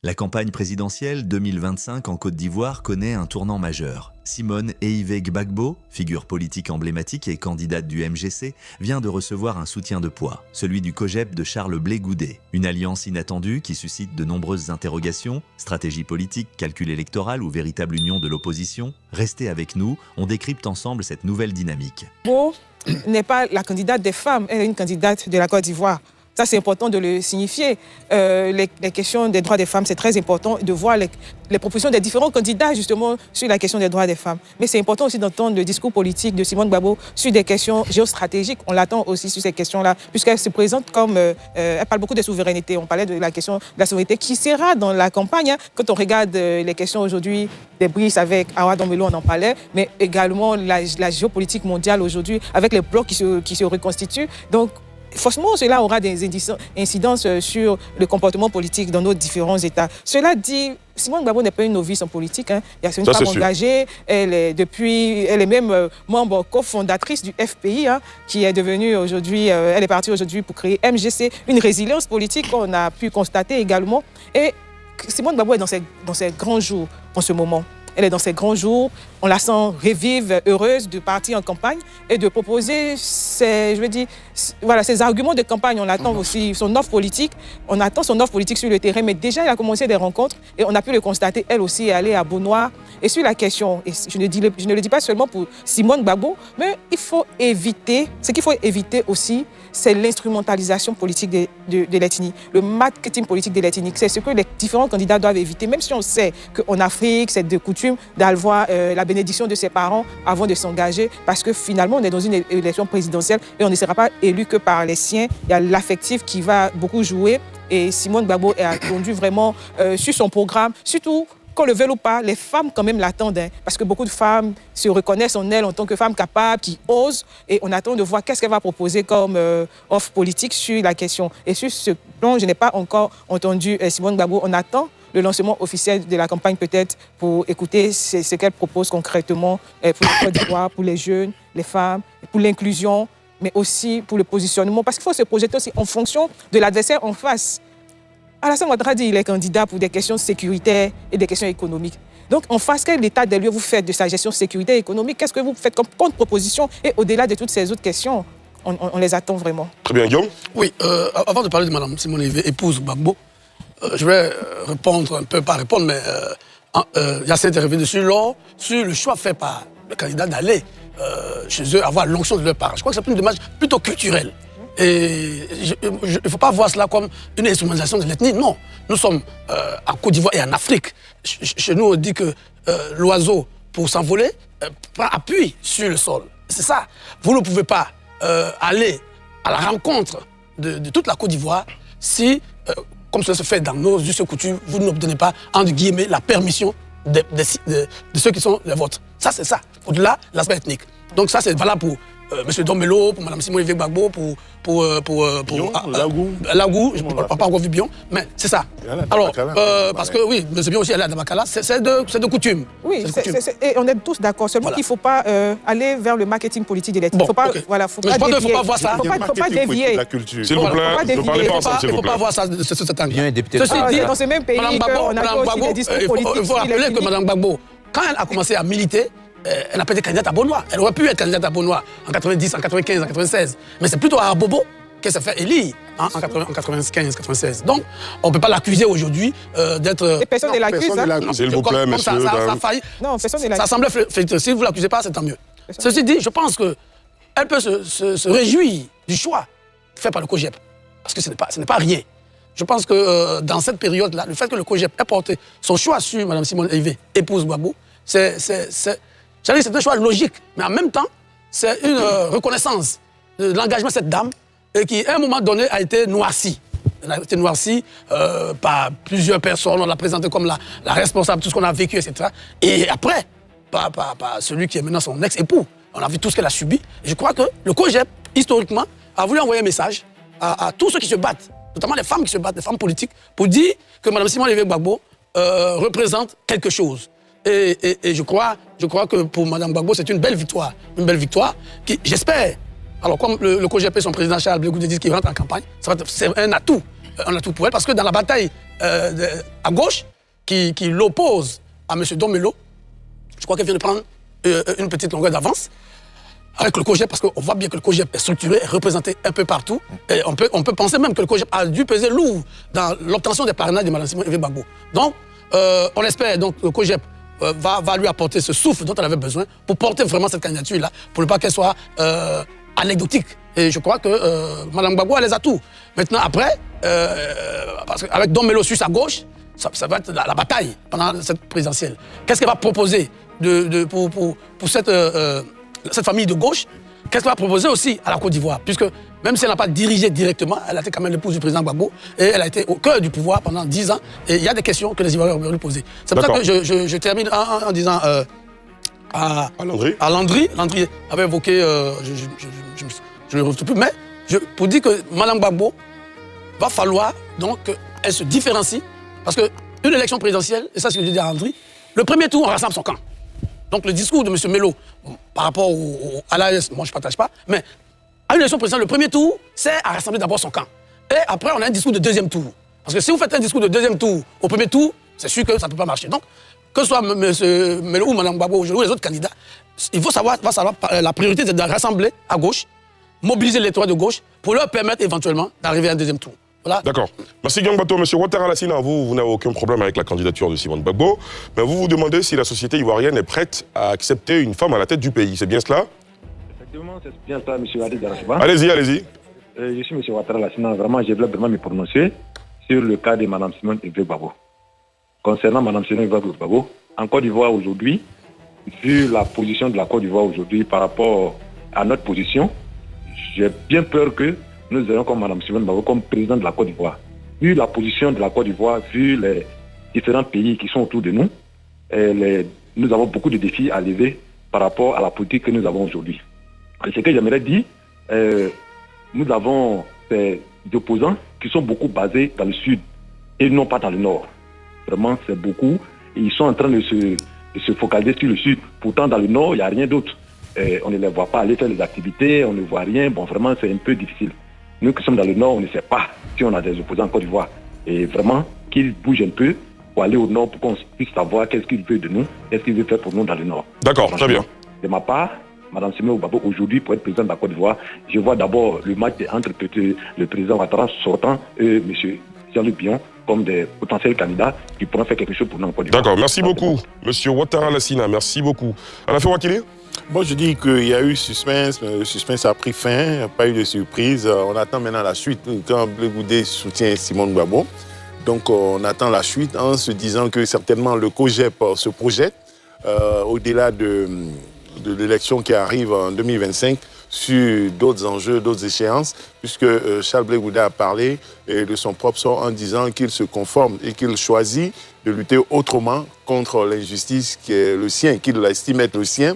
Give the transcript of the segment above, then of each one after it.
La campagne présidentielle 2025 en Côte d'Ivoire connaît un tournant majeur. Simone Ehiveh Gbagbo, figure politique emblématique et candidate du MGC, vient de recevoir un soutien de poids, celui du COJEP de Charles Blé Goudé. Une alliance inattendue qui suscite de nombreuses interrogations, stratégie politique, calcul électoral ou véritable union de l'opposition. Restez avec nous, on décrypte ensemble cette nouvelle dynamique. Gbagbo n'est pas la candidate des femmes, elle est une candidate de la Côte d'Ivoire. Ça, c'est important de le signifier. Les questions des droits des femmes, c'est très important de voir les propositions des différents candidats, justement, sur la question des droits des femmes. Mais c'est important aussi d'entendre le discours politique de Simone Gbagbo sur des questions géostratégiques. On l'attend aussi sur ces questions-là, puisqu'elle se présente comme... elle parle beaucoup de souveraineté. On parlait de la question de la souveraineté qui sera dans la campagne. Hein. Quand on regarde les questions aujourd'hui des brises avec Awa Dombelo, on en parlait, mais également la géopolitique mondiale aujourd'hui, avec les blocs qui se reconstituent. Donc, forcément, cela aura des incidences sur le comportement politique dans nos différents États. Cela dit, Simone Gbagbo n'est pas une novice en politique. Hein. C'est une femme engagée. Elle est même membre cofondatrice du FPI, hein, qui est devenue aujourd'hui, elle est partie aujourd'hui pour créer MGC, une résilience politique qu'on a pu constater également. Et Simone Gbagbo est dans ses grands jours en ce moment. Elle est dans ses grands jours, on la sent revive, heureuse de partir en campagne et de proposer ses arguments de campagne. On attend aussi son offre politique, on attend son offre politique sur le terrain, mais déjà elle a commencé des rencontres et on a pu le constater, elle aussi est allée à Beaunois. Et sur la question, et je ne le dis pas seulement pour Simone Gbagbo, mais ce qu'il faut éviter aussi, c'est l'instrumentalisation politique de l'ethnie, le marketing politique de l'ethnie. C'est ce que les différents candidats doivent éviter, même si on sait qu'en Afrique, c'est de coutume d'avoir la bénédiction de ses parents avant de s'engager, parce que finalement, on est dans une élection présidentielle et on ne sera pas élu que par les siens. Il y a l'affectif qui va beaucoup jouer et Simone Gbagbo a attendu vraiment sur son programme, surtout qu'on le veuille ou pas, les femmes quand même l'attendent, hein, parce que beaucoup de femmes se reconnaissent en elle en tant que femme capable, qui ose, et on attend de voir qu'est-ce qu'elle va proposer comme offre politique sur la question. Et sur ce plan, je n'ai pas encore entendu Simone Gbagbo. On attend le lancement officiel de la campagne peut-être pour écouter ce qu'elle propose concrètement pour le Côte d'Ivoire, pour les jeunes, les femmes, pour l'inclusion, mais aussi pour le positionnement, parce qu'il faut se projeter aussi en fonction de l'adversaire en face. Alassane Ouattara dit qu'il est candidat pour des questions sécuritaires et des questions économiques. Donc, en face, quel état des lieux vous faites de sa gestion sécuritaire et économique? Qu'est-ce que vous faites comme contre-proposition? Et au-delà de toutes ces autres questions, on les attend vraiment. Très bien, Guillaume. Oui, avant de parler de Mme Simone Ehiveh, épouse Gbagbo, je vais répondre un peu, pas répondre, mais Yacine est revenu sur le choix fait par le candidat d'aller chez eux avoir l'onction de leurs parents. Je crois que c'est une démarche plutôt culturelle. Et il ne faut pas voir cela comme une instrumentalisation de l'ethnie. Non, nous sommes en Côte d'Ivoire et en Afrique. Chez nous, on dit que l'oiseau, pour s'envoler, prend appui sur le sol. C'est ça. Vous ne pouvez pas aller à la rencontre de toute la Côte d'Ivoire si, comme cela se fait dans nos us et coutumes, vous n'obtenez pas, entre guillemets, la permission de ceux qui sont les vôtres. Ça, c'est ça. Au-delà, l'aspect ethnique. Donc ça, c'est valable pour M. Dombelo, pour Mme Simone Ehiveh Gbagbo, pour Lagou, je n'ai pas encore vu Bion, mais c'est ça. Alors, parce que oui, M. Bion aussi, elle est à Dabakala, c'est de coutume. Oui, et on est tous d'accord, seulement qu'il ne faut pas aller vers le marketing politique de l'ethnie. Bon, okay. Voilà, faut pas dévier. Il ne faut pas voir ça. Il ne faut pas dévier. S'il vous plaît, ne parlez pas ensemble, s'il Il vous ne faut plaît. pas voir ça de cet angle. Ceci dit, dans ce même pays, on a aussi des discours politiques. Il faut rappeler que Mme Gbagbo, quand elle a commencé à militer, elle n'a pas été candidate à Beaunois. Elle aurait pu être candidate à Beaunois en 90, en 95, en 96. Mais c'est plutôt à Bobo qu'elle s'est fait élire en 95, 96. Donc, on ne peut pas l'accuser aujourd'hui d'être... Et personne ne l'accuse. S'il vous plaît, messieurs, dames. Non, personne ne l'accuse. Ça semblait féliciter. Si vous ne l'accusez pas, c'est tant mieux. Ceci dit, je pense qu'elle peut se réjouir du choix fait par le COJEP. Parce que ce n'est pas rien. Je pense que dans cette période-là, le fait que le COJEP ait porté son choix sur Mme Simone Ehiveh, épouse Gbagbo, c'est un choix logique, mais en même temps, c'est une reconnaissance de l'engagement de cette dame qui, à un moment donné, a été noircie. Elle a été noircie par plusieurs personnes, on l'a présentée comme la responsable de tout ce qu'on a vécu, etc. Et après, par celui qui est maintenant son ex-époux, on a vu tout ce qu'elle a subi. Et je crois que le COJEP, historiquement, a voulu envoyer un message à tous ceux qui se battent, notamment les femmes qui se battent, les femmes politiques, pour dire que Mme Simone Ehiveh Gbagbo représente quelque chose. Et je crois que pour Mme Gbagbo, c'est une belle victoire. Une belle victoire qui, j'espère, alors comme le COJEP et son président Charles Blé Goudé dit qu'il rentre en campagne, c'est un atout pour elle, parce que dans la bataille à gauche qui l'oppose à M. Domelo. Je crois qu'elle vient de prendre une petite longueur d'avance avec le COJEP, parce qu'on voit bien que le COJEP est structuré, est représenté un peu partout. Et on peut penser même que le COJEP a dû peser lourd dans l'obtention des parrainages de Mme Simone Evé Gbagbo. Donc, on espère donc que le COJEP va lui apporter ce souffle dont elle avait besoin pour porter vraiment cette candidature-là, pour ne pas qu'elle soit anecdotique. Et je crois que Mme Gbagbo a les atouts. Maintenant, après, parce qu'avec Domelo sur sa gauche, ça va être la bataille pendant cette présidentielle. Qu'est-ce qu'elle va proposer pour cette famille de gauche? Qu'est-ce qu'elle va proposer aussi à la Côte d'Ivoire? Puisque même si elle n'a pas dirigé directement, elle a été quand même l'épouse du président Gbagbo et elle a été au cœur du pouvoir pendant 10 ans. Et il y a des questions que les Ivoiriens ont lui poser. C'est pour ça que je termine en disant à Landry. Landry avait évoqué, je ne le retrouve plus, mais pour dire que Mme Gbagbo va falloir donc qu'elle se différencie. Parce qu'une élection présidentielle, et ça c'est ce que je dis à Landry, le premier tour, on rassemble son camp. Donc le discours de M. Melo par rapport à l'AS, moi je ne partage pas, mais à une élection présidentielle, le premier tour, c'est à rassembler d'abord son camp. Et après, on a un discours de deuxième tour. Parce que si vous faites un discours de deuxième tour au premier tour, c'est sûr que ça ne peut pas marcher. Donc, que ce soit M. Melo ou Mme Gbagbo ou les autres candidats, il faut savoir la priorité c'est de rassembler à gauche, mobiliser l'électorat de gauche pour leur permettre éventuellement d'arriver à un deuxième tour. Voilà. D'accord. Merci Gang Bato. Monsieur Ouattara Lassina, vous n'avez aucun problème avec la candidature de Simone Gbagbo, mais vous vous demandez si la société ivoirienne est prête à accepter une femme à la tête du pays. C'est bien cela? Effectivement, c'est bien ça, M. Adi Darashiba. Allez-y, allez-y. Je suis M. Ouattara Lassina. Vraiment, je voulais vraiment me prononcer sur le cas de Mme Simone Evé Gbagbo. Concernant Mme Simone Evé Gbagbo, en Côte d'Ivoire aujourd'hui, vu la position de la Côte d'Ivoire aujourd'hui par rapport à notre position, j'ai bien peur que nous ayons comme Mme Simone Gbagbo comme président de la Côte d'Ivoire. Vu la position de la Côte d'Ivoire, vu les différents pays qui sont autour de nous, nous avons beaucoup de défis à lever par rapport à la politique que nous avons aujourd'hui. Et ce que j'aimerais dire, nous avons des opposants qui sont beaucoup basés dans le sud et non pas dans le nord. Vraiment, c'est beaucoup. Et ils sont en train de se focaliser sur le sud. Pourtant, dans le nord, il n'y a rien d'autre. On ne les voit pas aller faire des activités, on ne voit rien. Bon, vraiment, c'est un peu difficile. Nous qui sommes dans le nord, on ne sait pas si on a des opposants en Côte d'Ivoire. Et vraiment, qu'ils bougent un peu pour aller au nord pour qu'on puisse savoir qu'est-ce qu'il veut de nous, qu'est-ce qu'il veut faire pour nous dans le nord. D'accord, très bien. De ma part, Mme Simone Gbagbo, aujourd'hui, pour être président de la Côte d'Ivoire, je vois d'abord le match entre le président Ouattara sortant et M. Jean-Luc Bion comme des potentiels candidats qui pourraient faire quelque chose pour nous en Côte d'Ivoire. D'accord, merci beaucoup. Monsieur Ouattara Lassina, merci beaucoup. Alain Wakili? Bon, je dis qu'il y a eu suspense, mais le suspense a pris fin, il n'y a pas eu de surprise. On attend maintenant la suite quand Blé Goudé soutient Simone Gbagbo. Donc on attend la suite en se disant que certainement le COJEP se projette au-delà de l'élection qui arrive en 2025 sur d'autres enjeux, d'autres échéances, puisque Charles Blé Goudé a parlé de son propre sort en disant qu'il se conforme et qu'il choisit de lutter autrement contre l'injustice qui est le sien, qu'il estime être le sien,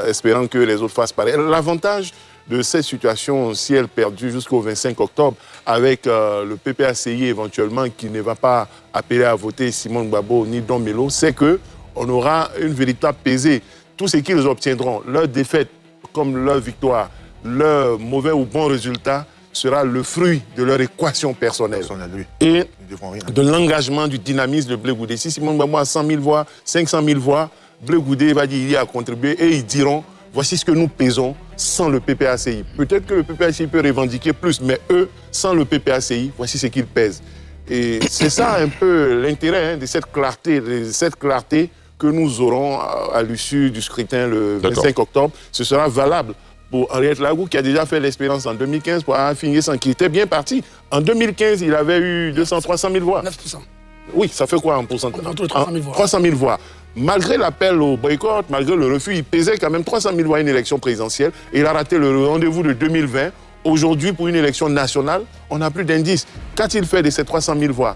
espérant que les autres fassent pareil. L'avantage de cette situation, si elle perdure jusqu'au 25 octobre, avec le PPACI éventuellement qui ne va pas appeler à voter Simone Gbagbo ni Don Melo, c'est qu'on aura une véritable pesée. Tout ce qu'ils obtiendront, leur défaite comme leur victoire, leur mauvais ou bon résultat, sera le fruit de leur équation personnelle et de l'engagement, du dynamisme de Blé Goudé. Si Simone Gbagbo a 100 000 voix, 500 000 voix, Blé Goudé va dire qu'il y a contribué et ils diront voici ce que nous pesons sans le PPACI. Peut-être que le PPACI peut revendiquer plus, mais eux, sans le PPACI, voici ce qu'ils pèsent. Et c'est ça un peu l'intérêt de cette clarté que nous aurons à l'issue du scrutin le 25 octobre. Ce sera valable pour Henriette Lagou qui a déjà fait l'expérience en 2015 pour affiner son qui était bien parti. En 2015, il avait eu 300 000 voix. 9%. Oui, ça fait quoi en pourcentage? Entre 300 000 voix. 300 000 voix. Malgré l'appel au boycott, malgré le refus, il pesait quand même 300 000 voix à une élection présidentielle. Et il a raté le rendez-vous de 2020. Aujourd'hui, pour une élection nationale, on n'a plus d'indice. Qu'a-t-il fait de ces 300 000 voix?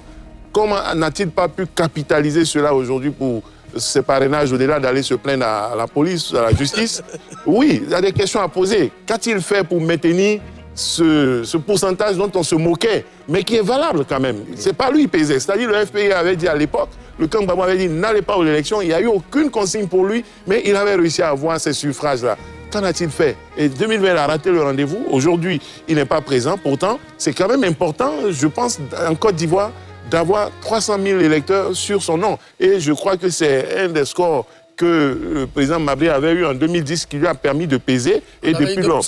Comment n'a-t-il pas pu capitaliser cela aujourd'hui pour ses parrainages au-delà d'aller se plaindre à la police, à la justice? Oui, il y a des questions à poser. Qu'a-t-il fait pour maintenir ce pourcentage dont on se moquait, mais qui est valable quand même? C'est pas lui qui pesait. C'est-à-dire le FPI avait dit à l'époque, le camp Gbagbo avait dit n'allez pas aux élections, il n'y a eu aucune consigne pour lui, mais il avait réussi à avoir ces suffrages-là. Qu'en a-t-il fait? Et 2020, il a raté le rendez-vous. Aujourd'hui, il n'est pas présent. Pourtant, c'est quand même important, je pense, en Côte d'Ivoire, d'avoir 300 000 électeurs sur son nom. Et je crois que c'est un des scores que le président Mablé avait eu en 2010 qui lui a permis de peser. Et depuis lors.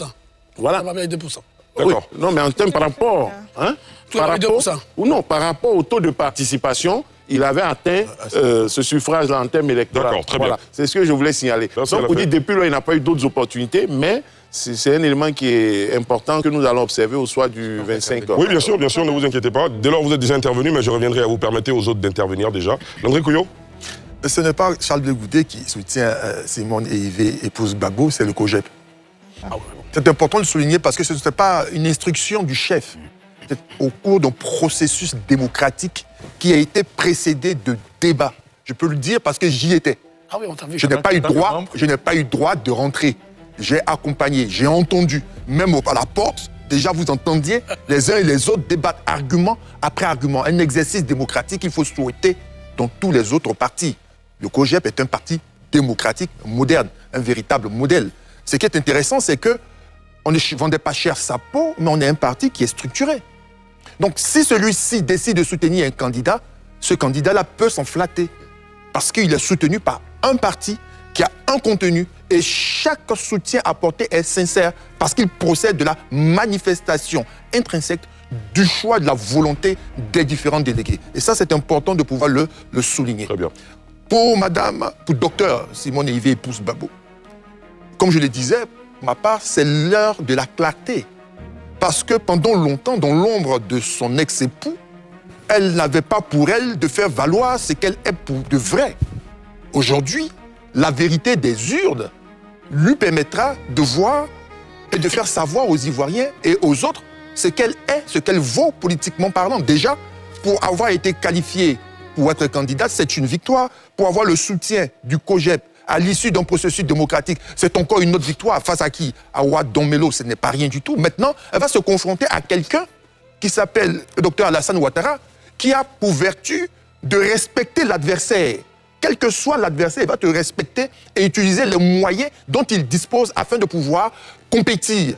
Voilà. On avait 2%. Oui. Non, mais en termes par rapport. Hein, par rapport au taux de participation, il avait atteint ce suffrage-là en termes électoraux. D'accord, très bien. C'est ce que je voulais signaler. Merci, donc, on dit depuis là, il n'a pas eu d'autres opportunités, mais c'est un élément qui est important que nous allons observer au soir du 25 octobre. Oui, bien sûr, ne vous inquiétez pas. Dès lors, vous êtes déjà intervenu, mais je reviendrai à vous permettre aux autres d'intervenir déjà. Landry Couillot? Ce n'est pas Charles Blé Goudé qui soutient Simone et Yves épouse Gbagbo, c'est le COJEP. C'est important de souligner parce que ce n'est pas une instruction du chef. C'est au cours d'un processus démocratique qui a été précédé de débats. Je peux le dire parce que j'y étais. Ah oui, on t'a vu. Je n'ai pas eu droit de rentrer. J'ai accompagné, j'ai entendu, même à la porte, déjà vous entendiez les uns et les autres débattre argument après argument. Un exercice démocratique qu'il faut souhaiter dans tous les autres partis. Le COJEP est un parti démocratique, moderne, un véritable modèle. Ce qui est intéressant, c'est qu'on ne vendait pas cher sa peau, mais on est un parti qui est structuré. Donc si celui-ci décide de soutenir un candidat, ce candidat-là peut s'en flatter. Parce qu'il est soutenu par un parti qui a un contenu et chaque soutien apporté est sincère parce qu'il procède de la manifestation intrinsèque du choix de la volonté des différents délégués. Et ça, c'est important de pouvoir le souligner. Très bien. Pour docteur Simone et Yves épouse Gbagbo, comme je le disais, ma part, c'est l'heure de la clarté. Parce que pendant longtemps, dans l'ombre de son ex-époux, elle n'avait pas pour elle de faire valoir ce qu'elle est pour de vrai. Aujourd'hui, la vérité des urnes lui permettra de voir et de faire savoir aux Ivoiriens et aux autres ce qu'elle est, ce qu'elle vaut politiquement parlant. Déjà, pour avoir été qualifiée pour être candidate, c'est une victoire. Pour avoir le soutien du COJEP à l'issue d'un processus démocratique, c'est encore une autre victoire. Face à qui? À Ouad Donmelo, ce n'est pas rien du tout. Maintenant, elle va se confronter à quelqu'un qui s'appelle le docteur Alassane Ouattara, qui a pour vertu de respecter l'adversaire. Quel que soit l'adversaire, il va te respecter et utiliser les moyens dont il dispose afin de pouvoir compétir.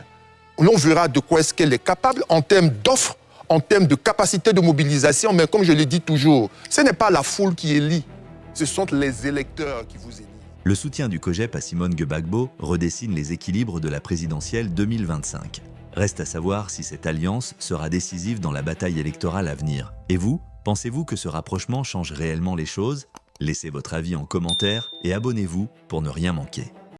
L'on verra de quoi est-ce qu'elle est capable en termes d'offres, en termes de capacité de mobilisation, mais comme je le dis toujours, ce n'est pas la foule qui élit, ce sont les électeurs qui vous élisent. Le soutien du COJEP à Simone Gbagbo redessine les équilibres de la présidentielle 2025. Reste à savoir si cette alliance sera décisive dans la bataille électorale à venir. Et vous, pensez-vous que ce rapprochement change réellement les choses? Laissez votre avis en commentaire et abonnez-vous pour ne rien manquer.